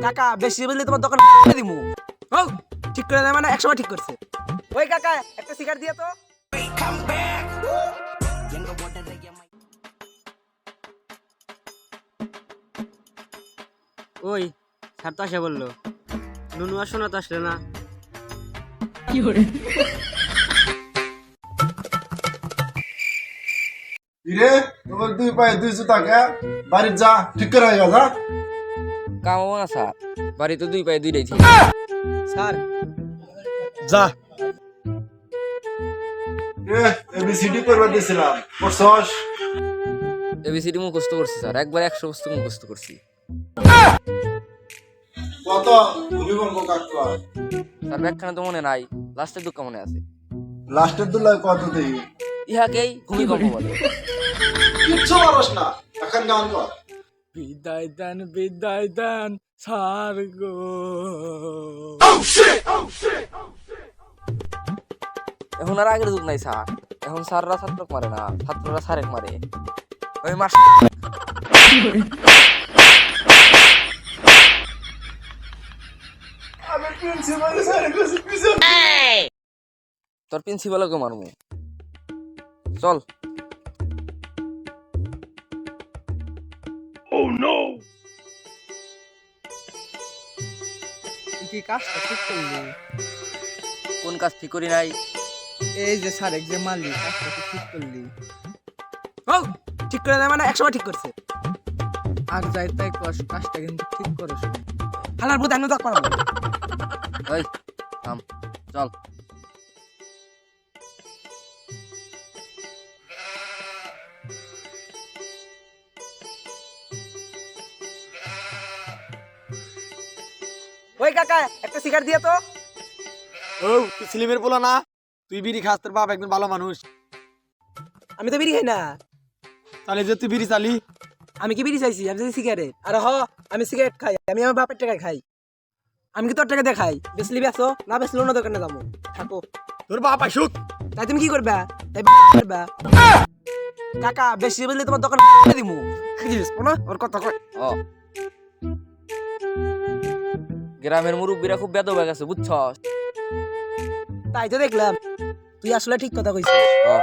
কাকা বেশি বুঝলি তোমার দোকান দিমু। ও ঠিক করে দেয় মানে 100 বার ঠিক করছে। ওই কাকা একটা সিগারেট দিয়ে তো। ওই স্যার তো আসে বললো, নুনু আর সোনা তো আসলে না। রে তোমার দুই পায়ে দুই জুতা কে বাড়ি যা ঠিক করে আইগা যা। কামাবো না স্যার, বাড়িতে দুই পায়ে দুইটাই ছিল। স্যার যা এ এবিসিডি করবা দিছিলাম পড়ছস? এবিসিডি মুখস্থ করছি স্যার, একবার 100 বস্তু মুখস্থ করছি। কত ভূমিকম্প কাটবা? স্যার ব্যাখ্যানে তো মনে নাই, লাস্টের দুঃখ মনে আছে। লাস্টের দুলাই কত দেই? ইহাকেই ভূমিকম্প বলে। কিচ্ছু পারস না, এখন গান কর। বিদায় দেন স্যার গো। এখন আর আগের যুগ নাই স্যার, এখন স্যাররা ছাত্রক মারে না, ছাত্ররা স্যারেক মারে। ওই মাস আমি প্রিন্সিপাল স্যারের কাছে পিছে তোর প্রিন্সিপালকে মারমু, চল। তুই কি কাজটা ঠিক করলি? কোন কাজ ঠিক করি নাই? এই যে স্যার এক যে মারলি, কাজটা কি ঠিক করলি? ও ঠিক করে দেয় মানে 100 বার ঠিক করছে। আর যাই তাই কস, কাজটা কিন্তু ঠিক করিস। হালার বুদ্ধ আমি তো পারবো। ওই থাম, চল। ওই কাকা একটা সিগারেট দিয়ে তো। ও তুই স্লিমের বলা না, তুই বিড়ি খাস, তোর বাপ একজন ভালো মানুষ। আমি তো বিড়ি খাই না। তাহলে যে তুই বিড়ি চালি, আমি কি বিড়ি চাইছি? আমি চাইছি সিগারেট। আর আমি সিগারেট খাই, আমি আমার বাপের টাকায় খাই। আমি কি তোর টাকা দিয়ে খাই? বেসলি বেসো, না বেসলে অন্য দোকানে যাবো। থাকো। তোর বাপ আইসুক। তাই তুমি কি করবা? তাই করবা? কাকা বেশি বুঝলি তোমার দোকান দিমু। না ওর কথা কয়। ও গ্রামের মুরব্বীরা খুব বেদ হয়ে গেছে, বুঝছস? তাই তো দেখলাম তুই আসলে ঠিক কথা কইছিস। ও